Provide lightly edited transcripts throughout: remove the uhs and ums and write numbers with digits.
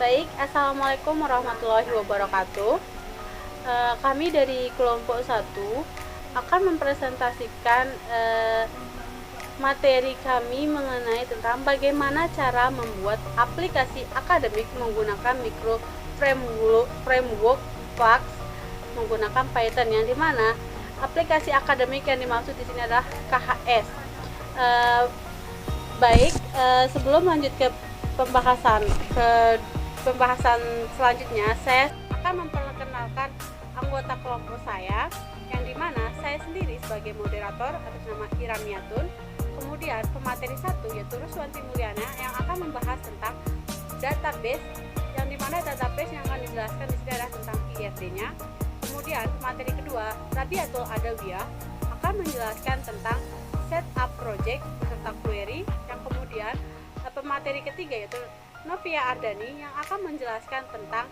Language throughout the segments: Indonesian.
Baik, Assalamualaikum warahmatullahi wabarakatuh. Kami dari kelompok 1 akan mempresentasikan materi kami mengenai tentang bagaimana cara membuat aplikasi akademik menggunakan micro framework Flux menggunakan Python, yang dimana aplikasi akademik yang dimaksud di sini adalah KHS. Sebelum lanjut ke pembahasan selanjutnya, saya akan memperkenalkan anggota kelompok saya, yang dimana saya sendiri sebagai moderator atas nama Iramiatun. Kemudian pemateri 1 yaitu Ruswanti Mulyana yang akan membahas tentang database, yang dimana database yang akan dijelaskan di sini adalah tentang IRD-nya. Kemudian pemateri kedua Rabiatul Adawiyah akan menjelaskan tentang setup project beserta query. Yang kemudian pemateri ketiga yaitu Novia Ardani yang akan menjelaskan tentang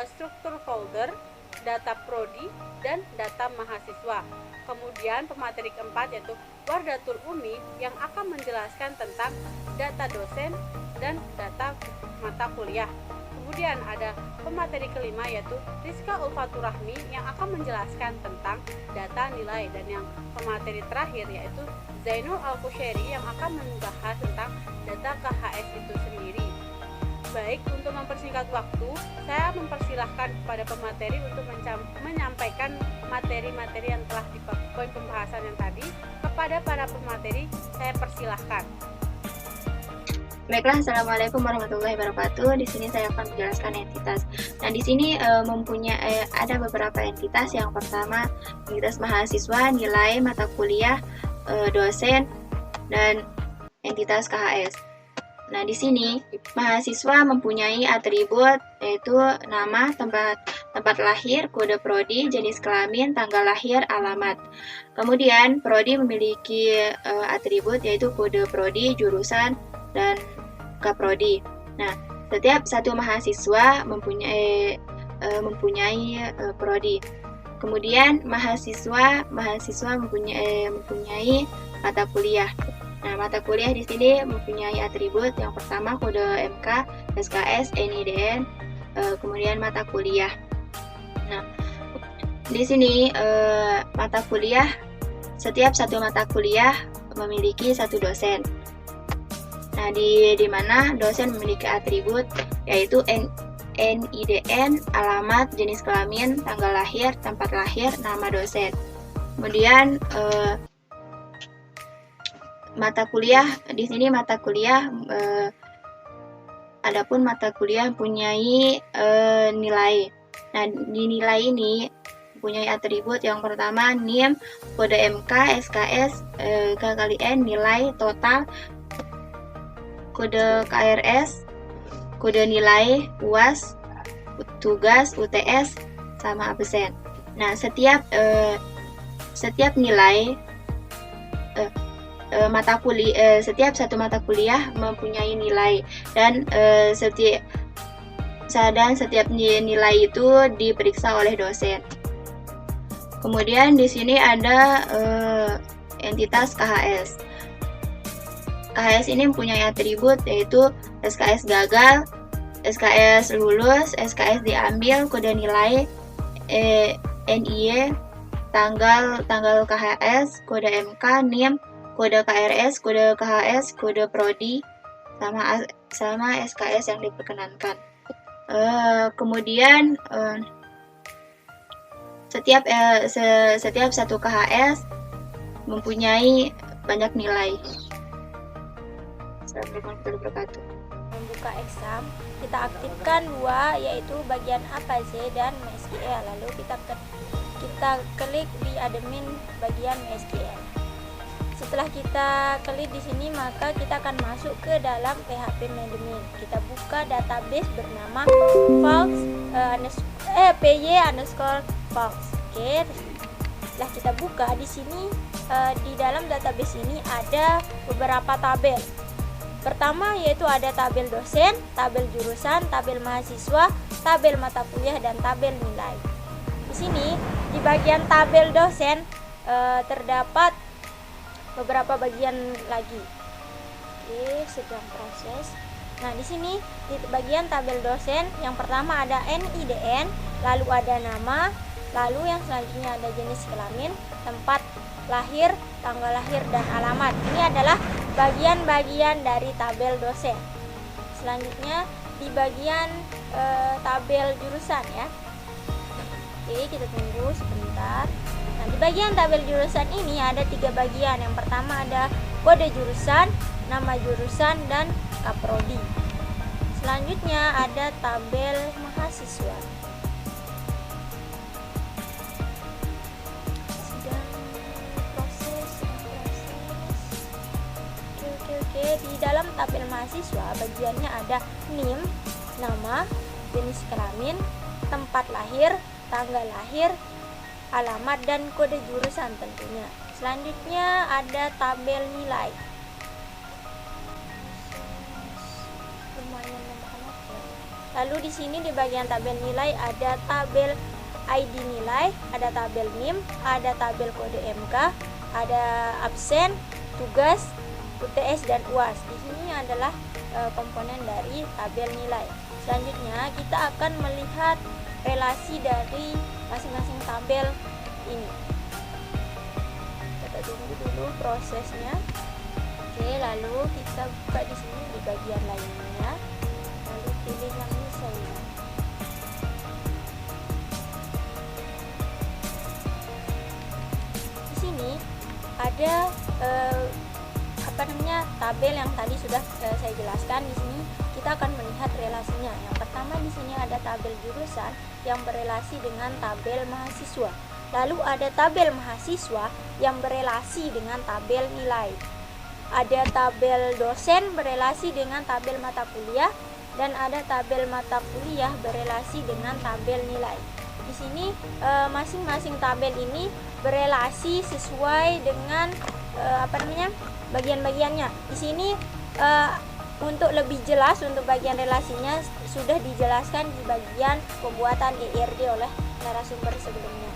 struktur folder, data prodi, dan data mahasiswa. Kemudian pemateri keempat yaitu Wardatul Umi yang akan menjelaskan tentang data dosen dan data mata kuliah. Kemudian ada pemateri kelima yaitu Rizka Ulfatur Rahmi yang akan menjelaskan tentang data nilai, dan yang pemateri terakhir yaitu Zainul Al-Kushairi yang akan membahas tentang data KHS itu sendiri. Baik, untuk mempersingkat waktu, saya mempersilahkan kepada pemateri untuk menyampaikan materi-materi yang telah di poin pembahasan yang tadi. Kepada para pemateri, saya persilahkan. Baiklah, Assalamualaikum warahmatullahi wabarakatuh. Di sini saya akan menjelaskan entitas. Nah, di sini ada beberapa entitas. Yang pertama, entitas mahasiswa, nilai, mata kuliah, dosen, dan entitas KHS. Nah, di sini mahasiswa mempunyai atribut yaitu nama, tempat lahir, kode prodi, jenis kelamin, tanggal lahir, alamat. Kemudian prodi memiliki atribut yaitu kode prodi, jurusan, dan kaprodi. Nah, setiap satu mahasiswa mempunyai prodi. Kemudian mahasiswa mempunyai mata kuliah. Nah, mata kuliah di sini mempunyai atribut yang pertama kode MK, SKS, NIDN, kemudian mata kuliah. Nah, di sini mata kuliah, setiap satu mata kuliah memiliki satu dosen. Nah, di mana dosen memiliki atribut yaitu NIDN, alamat, jenis kelamin, tanggal lahir, tempat lahir, nama dosen. Kemudian mata kuliah, di sini mata kuliah adapun mata kuliah mempunyai nilai. Nah, di nilai ini mempunyai atribut yang pertama NIM, kode MK, SKS, K/N, nilai total, kode KRS, kode nilai UAS, tugas, UTS, sama absen. Nah, setiap nilai setiap satu mata kuliah mempunyai nilai, dan setiap nilai itu diperiksa oleh dosen. Kemudian di sini ada entitas KHS. KHS ini mempunyai atribut yaitu SKS gagal, SKS lulus, SKS diambil, kode nilai, NIE, tanggal KHS, kode MK, NIM, kode KRS, kode KHS, kode prodi, sama SKS yang diperkenankan. Kemudian setiap satu KHS mempunyai banyak nilai. Assalamualaikum warahmatullahi wabarakatuh. Membuka exam, kita aktifkan dua, yaitu bagian AKZ dan MySQL. Lalu kita klik di admin bagian MySQL. Setelah kita klik di sini, maka kita akan masuk ke dalam PHP admin. Kita buka database bernama py_fox. Oke. Setelah kita buka di sini, di dalam database ini ada beberapa tabel. Pertama yaitu ada tabel dosen, tabel jurusan, tabel mahasiswa, tabel mata kuliah, dan tabel nilai. Di sini di bagian tabel dosen terdapat beberapa bagian lagi. Oke, sedang proses. Nah, di sini di bagian tabel dosen yang pertama ada NIDN, lalu ada nama, lalu yang selanjutnya ada jenis kelamin, tempat lahir, tanggal lahir, dan alamat. Ini adalah bagian-bagian dari tabel dosen. Selanjutnya di bagian tabel jurusan ya. Oke, kita tunggu sebentar. Nah, di bagian tabel jurusan ini ada 3 bagian. Yang pertama ada kode jurusan, nama jurusan, dan kaprodi. Selanjutnya ada tabel mahasiswa. Oke, di dalam tabel mahasiswa bagiannya ada NIM, nama, jenis kelamin, tempat lahir, tanggal lahir, alamat, dan kode jurusan tentunya. Selanjutnya ada tabel nilai. Lalu di sini di bagian tabel nilai ada tabel ID nilai, ada tabel NIM, ada tabel kode MK, ada absen, tugas, UTS, dan UAS. Di sini adalah komponen dari tabel nilai. Selanjutnya kita akan melihat relasi dari masing-masing tabel ini. Kita tunggu dulu prosesnya. Oke, lalu kita buka di sini di bagian lainnya. Lalu pilih yang misalnya. Di sini ada tabel yang tadi sudah saya jelaskan. Di sini kita akan melihat relasinya. Yang pertama di sini ada tabel jurusan yang berelasi dengan tabel mahasiswa. Lalu ada tabel mahasiswa yang berelasi dengan tabel nilai. Ada tabel dosen berelasi dengan tabel mata kuliah, dan ada tabel mata kuliah berelasi dengan tabel nilai. Di sini masing-masing tabel ini berelasi sesuai dengan bagian-bagiannya. Di sini untuk lebih jelas untuk bagian relasinya sudah dijelaskan di bagian pembuatan ERD oleh narasumber sebelumnya.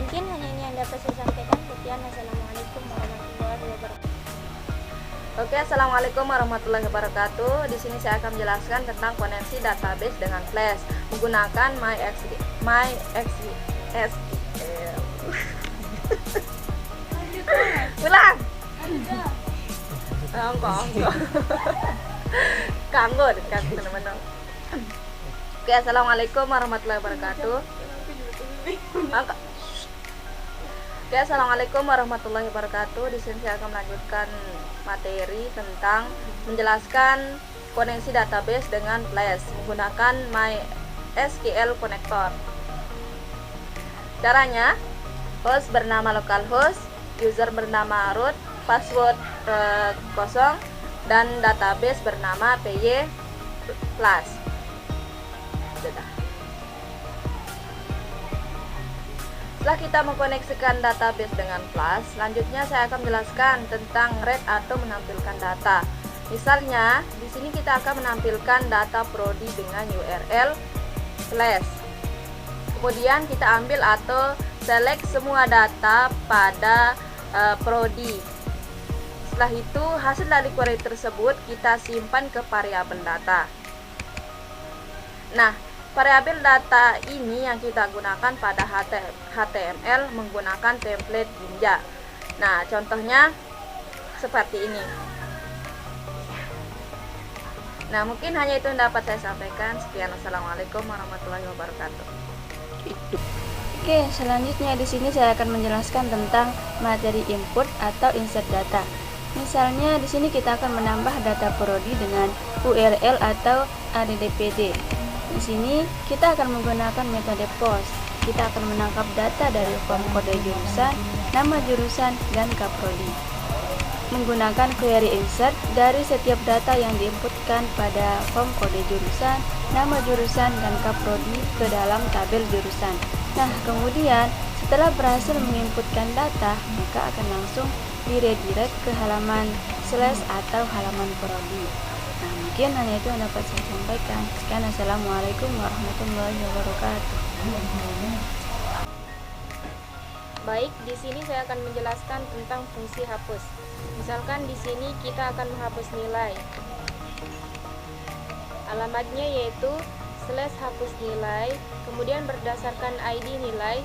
Mungkin hanya ini yang dapat saya sampaikan. Sekian, assalamualaikum warahmatullahi wabarakatuh. Oke, assalamualaikum warahmatullahi wabarakatuh. Di sini saya akan menjelaskan tentang koneksi database dengan Flash menggunakan MySQL. Ulang. Enggak. Kanggo dekat teman-teman. Oke, assalamualaikum warahmatullahi wabarakatuh. Oke, assalamualaikum warahmatullahi wabarakatuh. Di sini saya akan melanjutkan materi tentang menjelaskan koneksi database dengan Flash menggunakan MySQL Connector. Caranya, host bernama localhost, user bernama root, password kosong, dan database bernama PY Flash. Setelah kita mengkoneksikan database dengan Flash, selanjutnya saya akan menjelaskan tentang read atau menampilkan data. Misalnya, di sini kita akan menampilkan data prodi dengan URL Flash. Kemudian kita ambil atau select semua data pada prodi. Setelah itu, hasil dari query tersebut kita simpan ke variabel data. Nah, variabel data ini yang kita gunakan pada HTML menggunakan template Jinja. Nah, contohnya seperti ini. Nah, mungkin hanya itu yang dapat saya sampaikan. Sekian, assalamualaikum warahmatullahi wabarakatuh. Oke, selanjutnya di sini saya akan menjelaskan tentang materi input atau insert data. Misalnya di sini kita akan menambah data prodi dengan URL atau ADDPD. Di sini kita akan menggunakan metode post. Kita akan menangkap data dari form kode jurusan, nama jurusan, dan kaprodi. Menggunakan query insert dari setiap data yang diinputkan pada form kode jurusan, nama jurusan, dan kaprodi ke dalam tabel jurusan. Nah, kemudian setelah berhasil menginputkan data, maka akan langsung diredirect ke halaman slash atau halaman prodi. Nah, mungkin hanya itu yang dapat saya sampaikan. Sekian, assalamualaikum warahmatullahi wabarakatuh. Baik, di sini saya akan menjelaskan tentang fungsi hapus. Misalkan di sini kita akan menghapus nilai. Alamatnya yaitu /hapus nilai, kemudian berdasarkan ID nilai.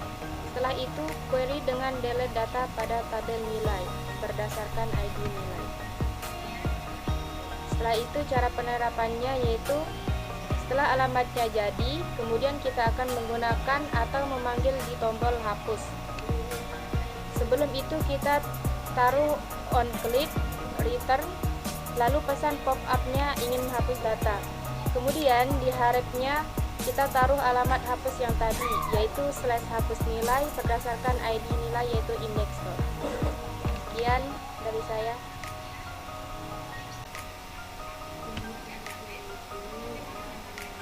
Setelah itu query dengan delete data pada tabel nilai berdasarkan ID nilai. Setelah itu cara penerapannya yaitu setelah alamatnya jadi, kemudian kita akan menggunakan atau memanggil di tombol hapus. Sebelum itu kita taruh on click return, lalu pesan pop-up-nya ingin menghapus data. Kemudian di harapnya kita taruh alamat hapus yang tadi, yaitu /hapus nilai berdasarkan ID nilai yaitu index store. Sekian dari saya.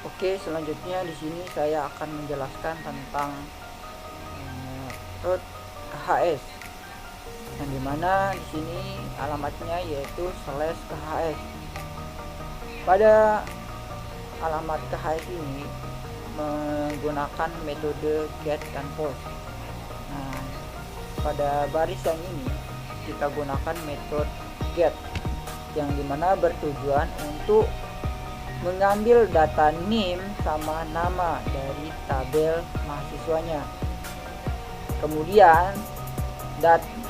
Oke, selanjutnya di sini saya akan menjelaskan tentang root KHS, yang dimana di sini alamatnya yaitu /KHS. Pada alamat KHS ini menggunakan metode get dan post. Nah, pada baris yang ini kita gunakan metode get, yang dimana bertujuan untuk mengambil data NIM sama nama dari tabel mahasiswanya. Kemudian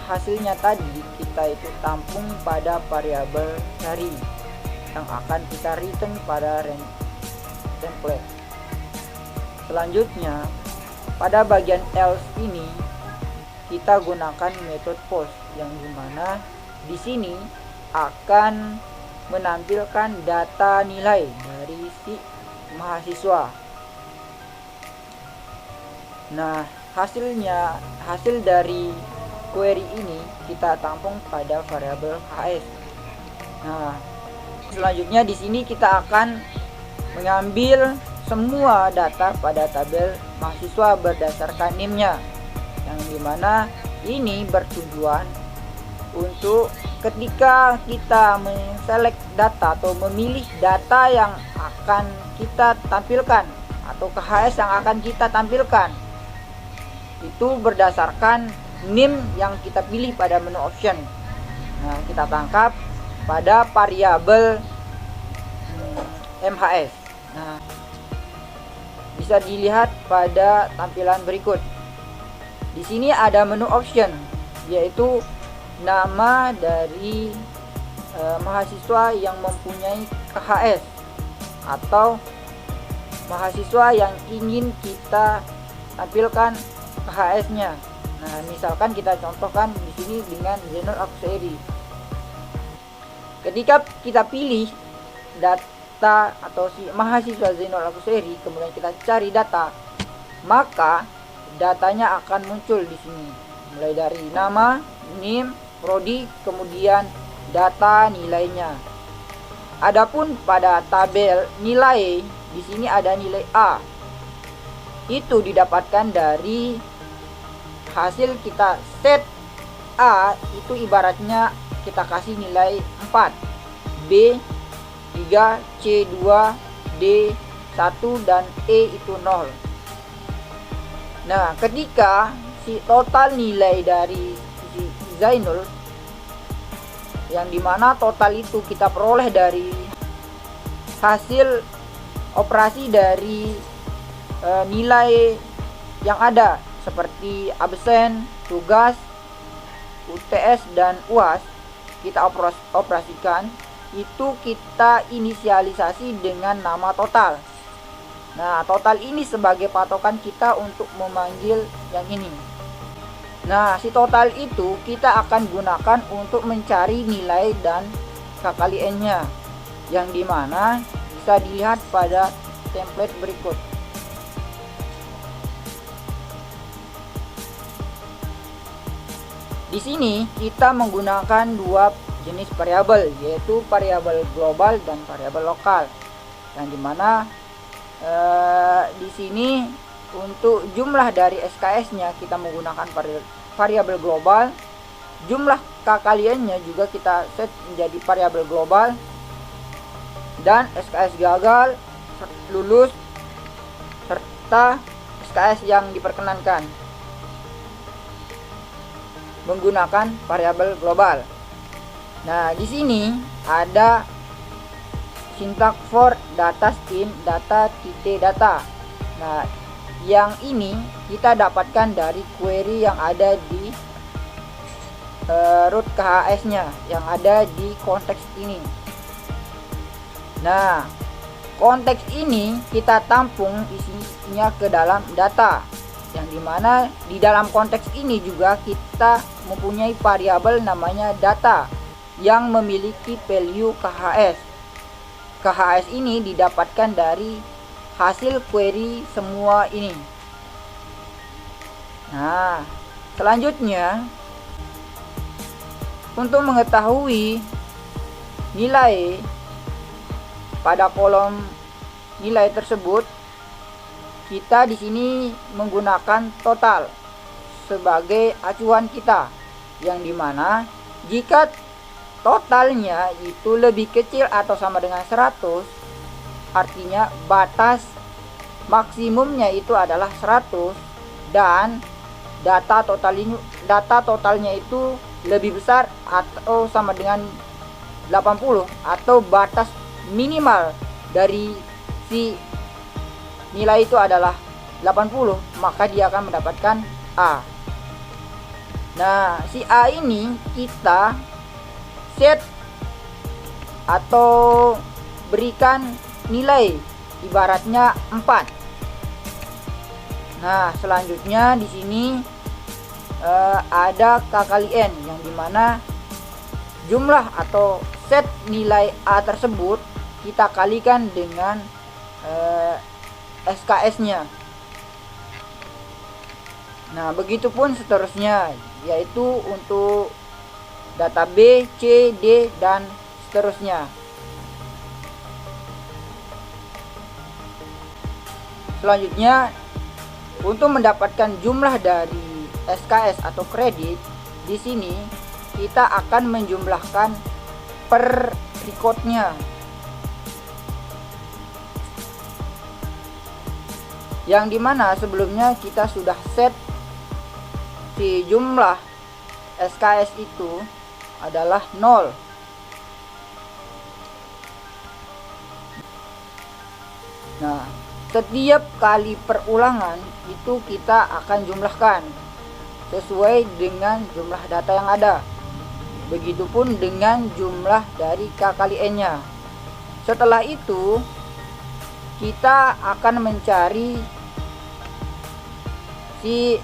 hasilnya tadi kita itu tampung pada variabel cari yang akan kita return pada template. Selanjutnya pada bagian else ini kita gunakan metode post, yang dimana di sini akan menampilkan data nilai dari si mahasiswa. Nah, hasil dari query ini kita tampung pada variabel KHS. Nah, selanjutnya di sini kita akan mengambil semua data pada tabel mahasiswa berdasarkan NIM-nya, yang dimana ini bertujuan untuk ketika kita men-select data atau memilih data yang akan kita tampilkan atau KHS yang akan kita tampilkan, itu berdasarkan NIM yang kita pilih pada menu option. Nah, kita tangkap pada variabel MHS. Nah, bisa dilihat pada tampilan berikut. Di sini ada menu option, yaitu nama dari mahasiswa yang mempunyai KHS atau mahasiswa yang ingin kita tampilkan KHS-nya. Nah, misalkan kita contohkan di sini dengan Zainul Alqusairi. Ketika kita pilih data atau si mahasiswa Zainul Alqusairi, kemudian kita cari data, maka datanya akan muncul di sini, mulai dari nama, NIM, prodi, kemudian data nilainya. Adapun pada tabel nilai, di sini ada nilai A. Itu didapatkan dari hasil kita set A, itu ibaratnya kita kasih nilai 4, B 3, C 2, D 1, dan E itu 0. Nah, ketika si total nilai dari si Zainul, yang dimana total itu kita peroleh dari hasil operasi dari nilai yang ada seperti absen, tugas, UTS, dan UAS, kita operasikan, itu kita inisialisasi dengan nama total. Nah, total ini sebagai patokan kita untuk memanggil yang ini. Nah, si total itu kita akan gunakan untuk mencari nilai dan KKLN-nya, yang dimana bisa dilihat pada template berikut. Di sini kita menggunakan dua jenis variabel, yaitu variabel global dan variabel lokal, yang dimana di sini untuk jumlah dari SKS-nya kita menggunakan variabel global, jumlah KKLN-nya juga kita set menjadi variabel global, dan SKS gagal, lulus, serta SKS yang diperkenankan menggunakan variabel global. Nah, di sini ada syntax for data string data. Nah, yang ini kita dapatkan dari query yang ada di root KHS-nya yang ada di konteks ini. Nah, konteks ini kita tampung isinya ke dalam data, yang dimana di dalam konteks ini juga kita mempunyai variabel namanya data yang memiliki value KHS. KHS ini didapatkan dari hasil query semua ini. Nah, selanjutnya untuk mengetahui nilai pada kolom nilai tersebut, kita di sini menggunakan total sebagai acuan kita, yang dimana jika totalnya itu lebih kecil atau sama dengan 100, artinya batas maksimumnya itu adalah 100 dan data totalnya itu lebih besar atau sama dengan 80, atau batas minimal dari si nilai itu adalah 80, maka dia akan mendapatkan A. Nah, si A ini kita set atau berikan nilai ibaratnya 4. Nah, selanjutnya di sini ada K kali N, yang dimana jumlah atau set nilai A tersebut kita kalikan dengan SKS-nya. Nah, begitupun seterusnya, yaitu untuk data B, C, D, dan seterusnya. Selanjutnya, untuk mendapatkan jumlah dari SKS atau kredit, di sini kita akan menjumlahkan per recordnya, yang dimana sebelumnya kita sudah set si jumlah SKS itu adalah 0. Nah, setiap kali perulangan itu kita akan jumlahkan sesuai dengan jumlah data yang ada. Begitupun dengan jumlah dari K kali N-nya. Setelah itu kita akan mencari si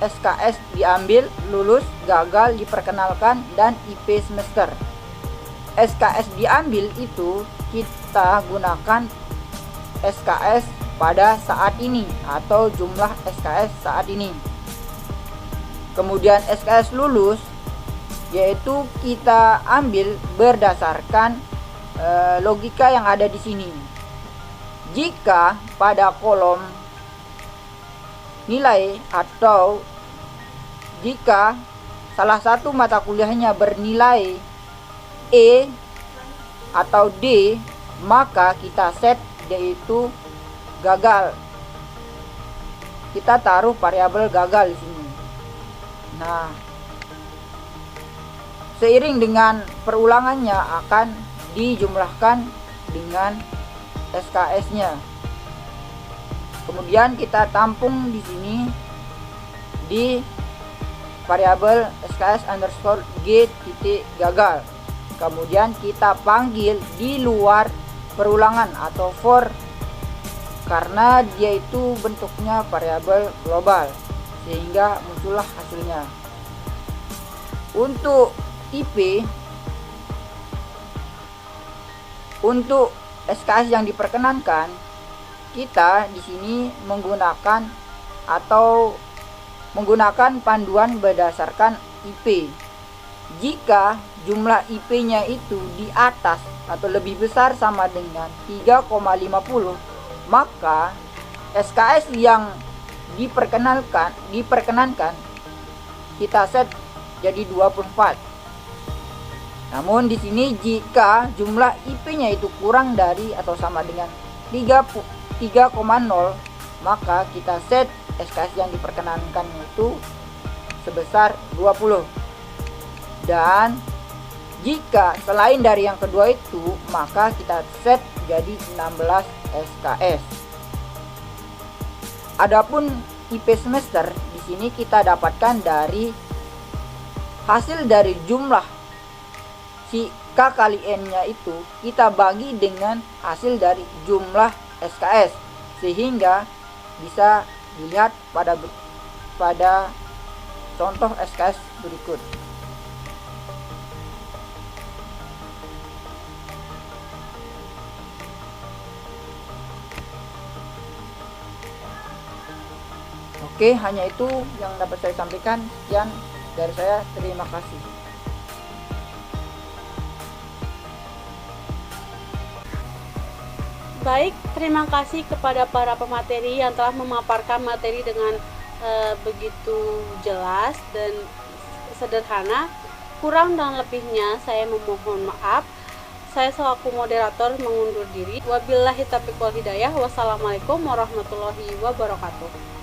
SKS diambil, lulus, gagal, diperkenalkan, dan IP semester. SKS diambil itu kita gunakan SKS pada saat ini atau jumlah SKS saat ini. Kemudian SKS lulus yaitu kita ambil berdasarkan logika yang ada di sini. Jika pada kolom nilai atau jika salah satu mata kuliahnya bernilai E atau D, maka kita set D itu gagal. Kita taruh variabel gagal di sini. Nah, seiring dengan perulangannya akan dijumlahkan dengan SKS-nya. Kemudian kita tampung di sini di variabel SKS underscore G titik gagal. Kemudian kita panggil di luar perulangan atau for, karena dia itu bentuknya variabel global, sehingga muncullah hasilnya. Untuk IP, untuk SKS yang diperkenankan, kita di sini menggunakan panduan berdasarkan IP. Jika jumlah IP-nya itu di atas atau lebih besar sama dengan 3,50, maka SKS yang diperkenankan kita set jadi 24. Namun di sini jika jumlah IP-nya itu kurang dari atau sama dengan 3,0, maka kita set SKS yang diperkenankan itu sebesar 20. Dan Jika selain dari yang kedua itu, maka kita set jadi 16 SKS. Adapun IP semester di sini kita dapatkan dari hasil dari jumlah si K kali N-nya itu kita bagi dengan hasil dari jumlah SKS, sehingga bisa dilihat pada contoh SKS berikut. Oke, hanya itu yang dapat saya sampaikan. Sekian dari saya, terima kasih. Baik, terima kasih kepada para pemateri yang telah memaparkan materi dengan begitu jelas dan sederhana. Kurang dan lebihnya saya memohon maaf. Saya selaku moderator mengundur diri. Wabillahi taufiq wal hidayah. Wassalamualaikum warahmatullahi wabarakatuh.